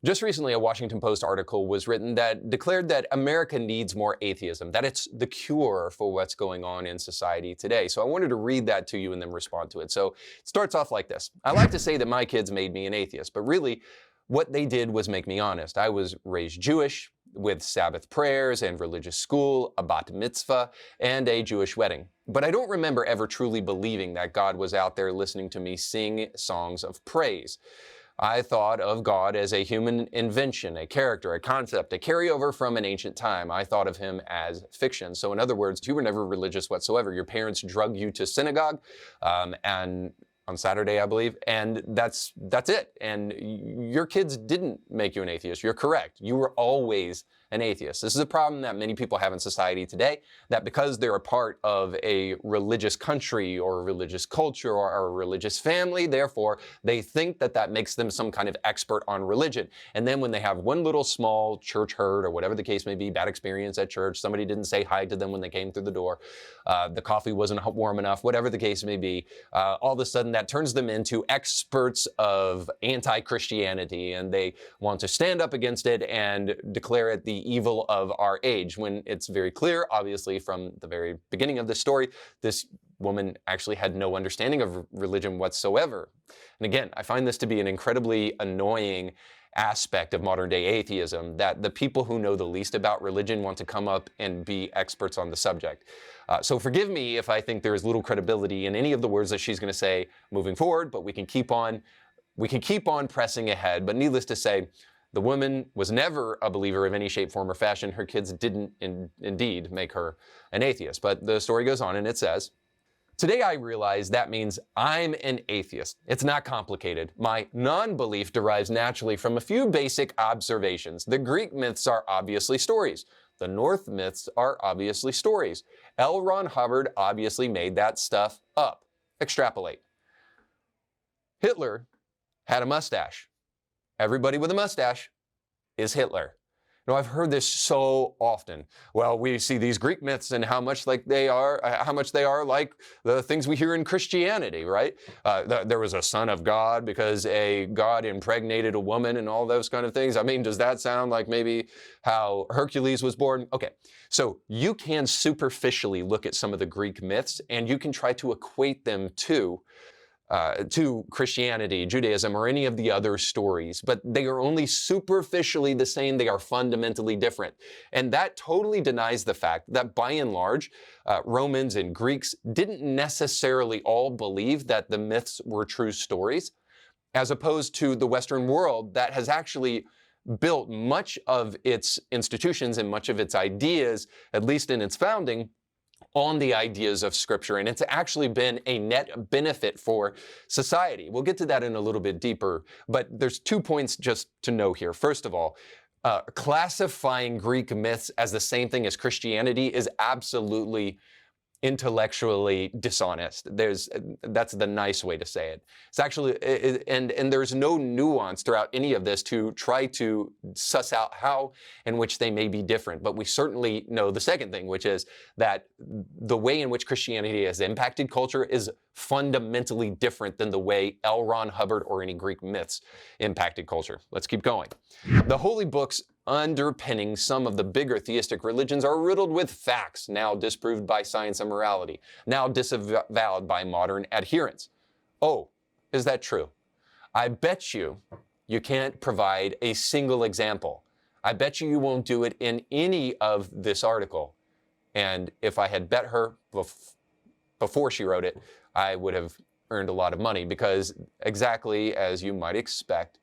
Just recently, a Washington Post article was written that declared that America needs more atheism, that it's the cure for what's going on in society today. So I wanted to read that to you and then respond to it. So it starts off like this. I like to say that my kids made me an atheist, but really what they did was make me honest. I was raised Jewish with Sabbath prayers and religious school, a bat mitzvah, and a Jewish wedding. But I don't remember ever truly believing that God was out there listening to me sing songs of praise. I thought of God as a human invention, a character, a concept, a carryover from an ancient time. I thought of him as fiction. So in other words, you were never religious whatsoever. Your parents drug you to synagogue, and on Saturday, I believe, and that's it. And your kids didn't make you an atheist. You're correct. You were always an atheist. This is a problem that many people have in society today, that because they're a part of a religious country or a religious culture or a religious family, therefore they think that that makes them some kind of expert on religion. And then when they have one little small church hurt or whatever the case may be, bad experience at church, somebody didn't say hi to them when they came through the door, the coffee wasn't warm enough, whatever the case may be, all of a sudden that turns them into experts of anti-Christianity, and they want to stand up against it and declare it the evil of our age, when it's very clear, obviously, from the very beginning of this story, this woman actually had no understanding of religion whatsoever. And again, I find this to be an incredibly annoying aspect of modern day atheism, that the people who know the least about religion want to come up and be experts on the subject. So forgive me if I think there is little credibility in any of the words that she's going to say moving forward, but we can keep on pressing ahead. But needless to say, the woman was never a believer of any shape, form, or fashion. Her kids didn't indeed make her an atheist. But the story goes on and it says, "Today I realize that means I'm an atheist. It's not complicated. My non-belief derives naturally from a few basic observations. The Greek myths are obviously stories. The Norse myths are obviously stories. L. Ron Hubbard obviously made that stuff up. Extrapolate. Hitler had a mustache. Everybody with a mustache is Hitler." Now, I've heard this so often. Well, we see these Greek myths and how much they are like the things we hear in Christianity, right? There was a son of God because a god impregnated a woman and all those kind of things. I mean, does that sound like maybe how Hercules was born? Okay, so you can superficially look at some of the Greek myths and you can try to equate them to Christianity, Judaism, or any of the other stories, but they are only superficially the same. They are fundamentally different. And that totally denies the fact that by and large, Romans and Greeks didn't necessarily all believe that the myths were true stories, as opposed to the Western world that has actually built much of its institutions and much of its ideas, at least in its founding, on the ideas of Scripture, and it's actually been a net benefit for society. We'll get to that in a little bit deeper, but there's 2 points just to know here. First of all, classifying Greek myths as the same thing as Christianity is absolutely intellectually dishonest. That's the nice way to say it. It's actually, and there's no nuance throughout any of this to try to suss out how in which they may be different. But we certainly know the second thing, which is that the way in which Christianity has impacted culture is fundamentally different than the way L. Ron Hubbard or any Greek myths impacted culture. Let's keep going. The holy books underpinning some of the bigger theistic religions are riddled with facts now disproved by science and morality, now disavowed by modern adherents. Oh, is that true? I bet you can't provide a single example. I bet you won't do it in any of this article. And if I had bet her before she wrote it, I would have earned a lot of money, because exactly as you might expect,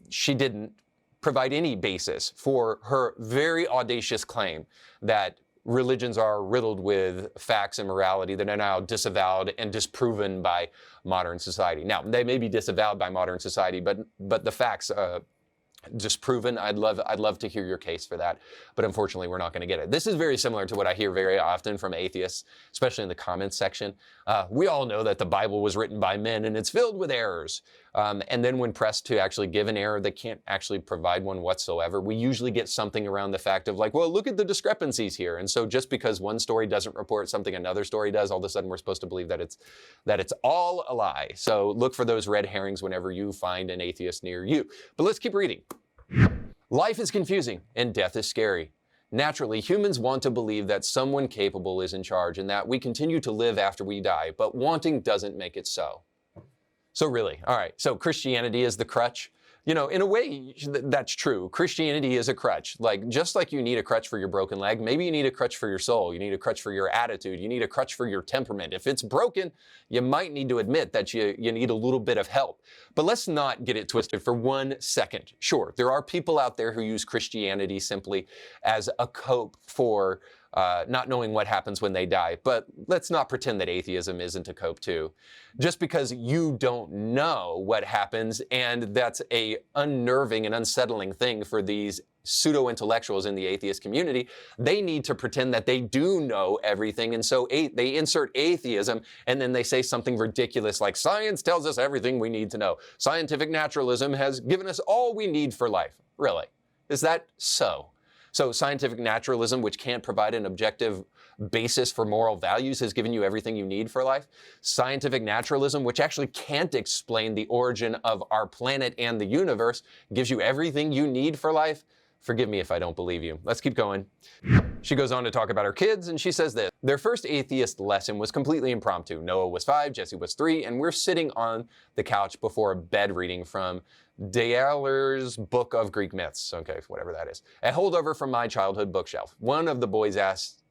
she didn't provide any basis for her very audacious claim that religions are riddled with facts and morality that are now disavowed and disproven by modern society. Now, they may be disavowed by modern society, but the facts disproven. I'd love to hear your case for that, but unfortunately we're not going to get it. This is very similar to what I hear very often from atheists, especially in the comments section. We all know that the Bible was written by men and it's filled with errors. And then when pressed to actually give an error, they can't actually provide one whatsoever. We usually get something around the fact of like, well, look at the discrepancies here. And so just because one story doesn't report something another story does, all of a sudden we're supposed to believe that it's all a lie. So look for those red herrings whenever you find an atheist near you. But let's keep reading. Life is confusing and death is scary. Naturally, humans want to believe that someone capable is in charge and that we continue to live after we die, but wanting doesn't make it so. So really, all right, so Christianity is the crutch. You know, in a way, that's true. Christianity is a crutch. Like, just like you need a crutch for your broken leg, maybe you need a crutch for your soul. You need a crutch for your attitude. You need a crutch for your temperament. If it's broken, you might need to admit that you need a little bit of help. But let's not get it twisted for 1 second. Sure, there are people out there who use Christianity simply as a cope for not knowing what happens when they die. But let's not pretend that atheism isn't a cope too. Just because you don't know what happens, and that's a unnerving and unsettling thing for these pseudo-intellectuals in the atheist community, they need to pretend that they do know everything. And so they insert atheism, and then they say something ridiculous like, science tells us everything we need to know. Scientific naturalism has given us all we need for life. Really? Is that so? So scientific naturalism, which can't provide an objective basis for moral values, has given you everything you need for life. Scientific naturalism, which actually can't explain the origin of our planet and the universe, gives you everything you need for life. Forgive me if I don't believe you. Let's keep going. She goes on to talk about her kids, and she says this. Their first atheist lesson was completely impromptu. Noah was 5, Jesse was 3, and we're sitting on the couch before a bed reading from Dayler's Book of Greek Myths. Okay, whatever that is. A holdover from my childhood bookshelf. One of the boys asked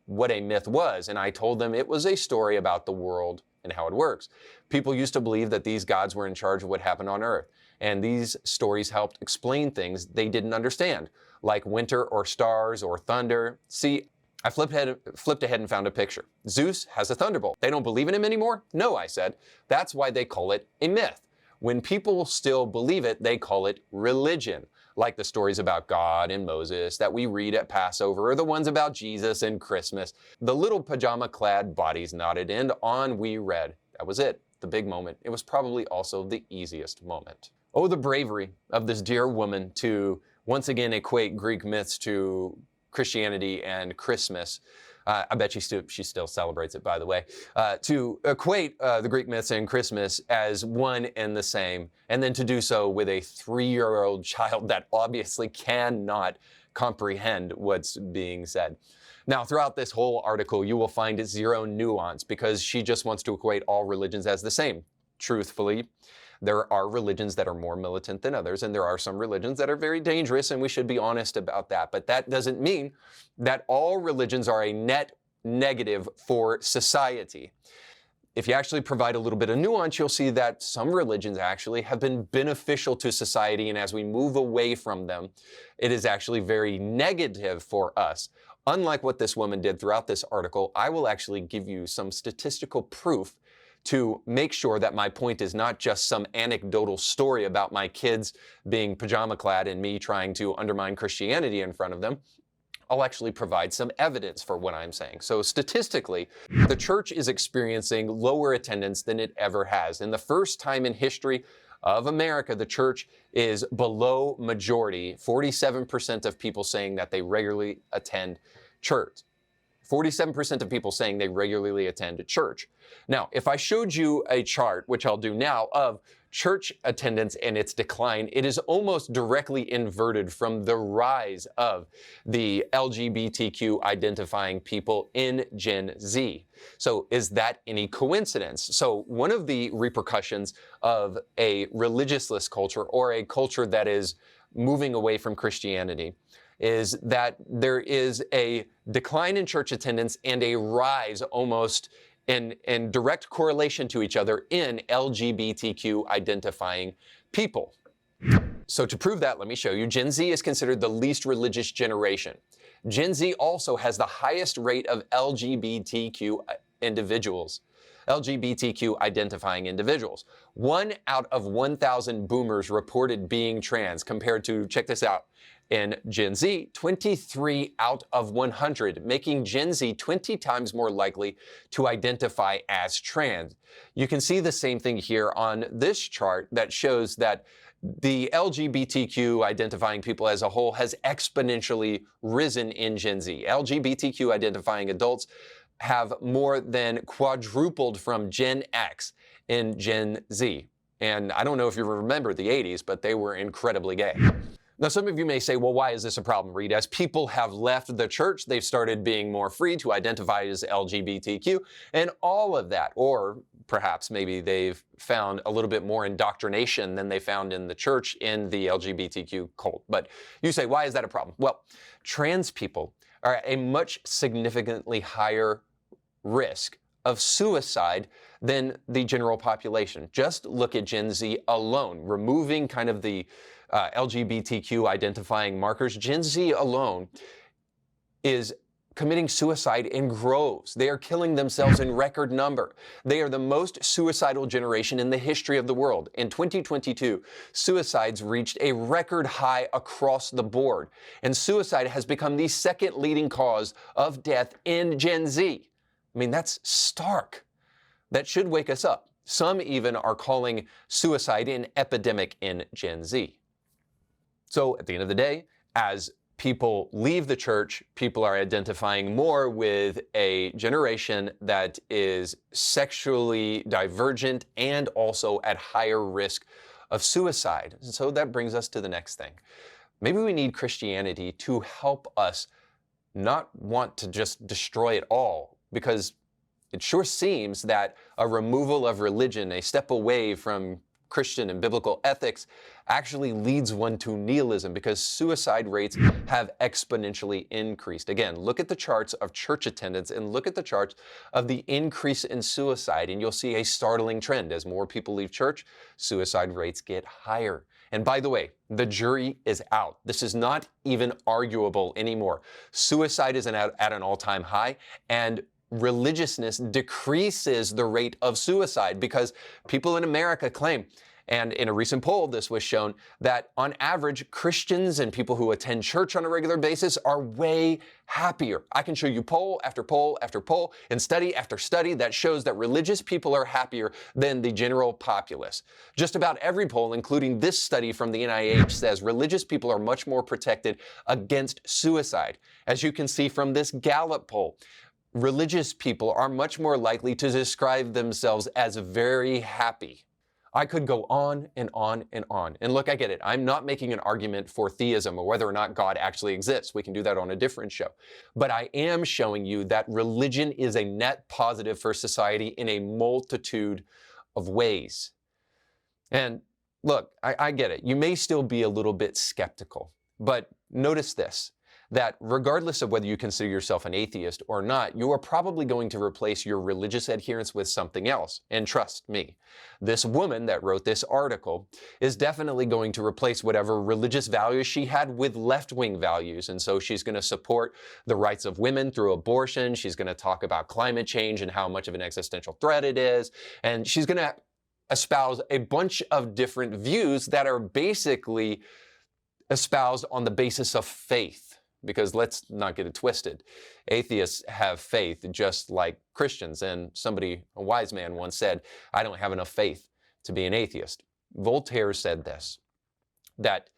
what a myth was, and I told them it was a story about the world and how it works. People used to believe that these gods were in charge of what happened on Earth, and these stories helped explain things they didn't understand, like winter or stars or thunder. See, I flipped ahead and found a picture. Zeus has a thunderbolt. They don't believe in him anymore? No, I said. That's why they call it a myth. When people still believe it, they call it religion, like the stories about God and Moses that we read at Passover, or the ones about Jesus and Christmas. The little pajama-clad bodies nodded, and on we read. That was it, the big moment. It was probably also the easiest moment. Oh, the bravery of this dear woman to once again equate Greek myths to Christianity and Christmas. I bet she still celebrates it, by the way. To equate the Greek myths and Christmas as one and the same, and then to do so with a 3-year-old child that obviously cannot comprehend what's being said. Now, throughout this whole article, you will find zero nuance because she just wants to equate all religions as the same. Truthfully, there are religions that are more militant than others, and there are some religions that are very dangerous, and we should be honest about that. But that doesn't mean that all religions are a net negative for society. If you actually provide a little bit of nuance, you'll see that some religions actually have been beneficial to society, and as we move away from them, it is actually very negative for us. Unlike what this woman did throughout this article, I will actually give you some statistical proof to make sure that my point is not just some anecdotal story about my kids being pajama clad and me trying to undermine Christianity in front of them. I'll actually provide some evidence for what I'm saying. So statistically, the church is experiencing lower attendance than it ever has. In the first time in history of America, the church is below majority, 47% of people saying that they regularly attend church. 47% of people saying they regularly attend church. Now, if I showed you a chart, which I'll do now, of church attendance and its decline, it is almost directly inverted from the rise of the LGBTQ identifying people in Gen Z. So is that any coincidence? So one of the repercussions of a religiousless culture or a culture that is moving away from Christianity is that there is a decline in church attendance and a rise almost in direct correlation to each other in LGBTQ identifying people. So to prove that, let me show you. Gen Z is considered the least religious generation. Gen Z also has the highest rate of LGBTQ individuals. LGBTQ identifying individuals. 1 out of 1,000 boomers reported being trans compared to, check this out, In Gen Z, 23 out of 100, making Gen Z 20 times more likely to identify as trans. You can see the same thing here on this chart that shows that the LGBTQ identifying people as a whole has exponentially risen in Gen Z. LGBTQ identifying adults have more than quadrupled from Gen X in Gen Z. And I don't know if you remember the 80s, but they were incredibly gay. Now, some of you may say, well, why is this a problem, Reed? As people have left the church, they've started being more free to identify as LGBTQ and all of that. Or perhaps maybe they've found a little bit more indoctrination than they found in the church in the LGBTQ cult. But you say, why is that a problem? Well, trans people are at a much significantly higher risk of suicide than the general population. Just look at Gen Z alone, removing kind of the LGBTQ identifying markers. Gen Z alone is committing suicide in groves. They are killing themselves in record number. They are the most suicidal generation in the history of the world. In 2022, suicides reached a record high across the board, and suicide has become the second leading cause of death in Gen Z. I mean, that's stark. That should wake us up. Some even are calling suicide an epidemic in Gen Z. So at the end of the day, as people leave the church, people are identifying more with a generation that is sexually divergent and also at higher risk of suicide. So that brings us to the next thing. Maybe we need Christianity to help us not want to just destroy it all, because it sure seems that a removal of religion, a step away from Christian and biblical ethics, actually leads one to nihilism, because suicide rates have exponentially increased. Again, look at the charts of church attendance and look at the charts of the increase in suicide, and you'll see a startling trend. As more people leave church, suicide rates get higher. And by the way, the jury is out. This is not even arguable anymore. Suicide is at an all-time high, and religiousness decreases the rate of suicide, because people in America claim, and in a recent poll this was shown, that on average Christians and people who attend church on a regular basis are way happier. I can show you poll after poll after poll and study after study that shows that religious people are happier than the general populace. Just about every poll, including this study from the NIH, says religious people are much more protected against suicide. As you can see from this Gallup poll, religious people are much more likely to describe themselves as very happy. I could go on and on and on. And look, I get it. I'm not making an argument for theism or whether or not God actually exists. We can do that on a different show. But I am showing you that religion is a net positive for society in a multitude of ways. And look, I get it. You may still be a little bit skeptical, but notice this, that regardless of whether you consider yourself an atheist or not, you are probably going to replace your religious adherence with something else. And trust me, this woman that wrote this article is definitely going to replace whatever religious values she had with left-wing values. And so she's going to support the rights of women through abortion. She's going to talk about climate change and how much of an existential threat it is. And she's going to espouse a bunch of different views that are basically espoused on the basis of faith. Because let's not get it twisted. Atheists have faith just like Christians. And somebody, a wise man, once said, I don't have enough faith to be an atheist. Voltaire said this, that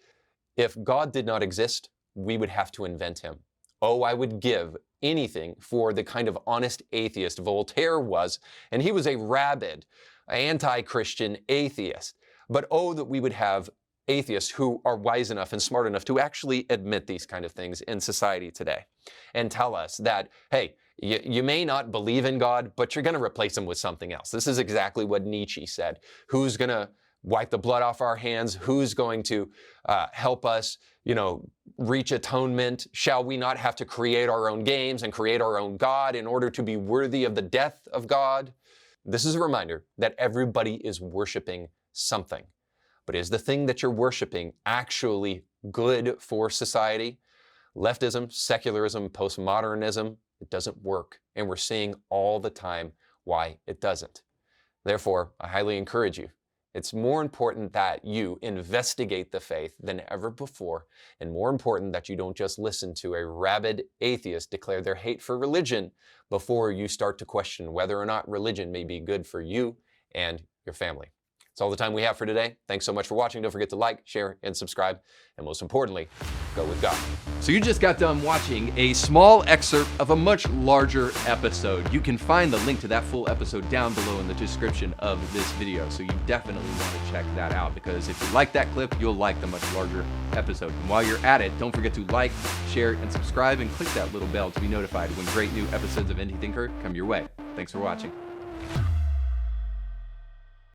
if God did not exist, we would have to invent him. Oh, I would give anything for the kind of honest atheist Voltaire was. And he was a rabid, anti-Christian atheist. But oh, that we would have atheists who are wise enough and smart enough to actually admit these kind of things in society today and tell us that, hey, you may not believe in God, but you're going to replace him with something else. This is exactly what Nietzsche said. Who's going to wipe the blood off our hands? Who's going to help us, reach atonement? Shall we not have to create our own games and create our own God in order to be worthy of the death of God? This is a reminder that everybody is worshiping something. But is the thing that you're worshiping actually good for society? Leftism, secularism, postmodernism, it doesn't work. And we're seeing all the time why it doesn't. Therefore, I highly encourage you, It's more important that you investigate the faith than ever before, and more important that you don't just listen to a rabid atheist declare their hate for religion before you start to question whether or not religion may be good for you and your family. That's all the time we have for today. Thanks so much for watching. Don't forget to like, share, and subscribe. And most importantly, go with God. So you just got done watching a small excerpt of a much larger episode. You can find the link to that full episode down below in the description of this video. So you definitely want to check that out, because if you like that clip, you'll like the much larger episode. And while you're at it, don't forget to like, share, and subscribe, and click that little bell to be notified when great new episodes of Indie Thinker come your way. Thanks for watching.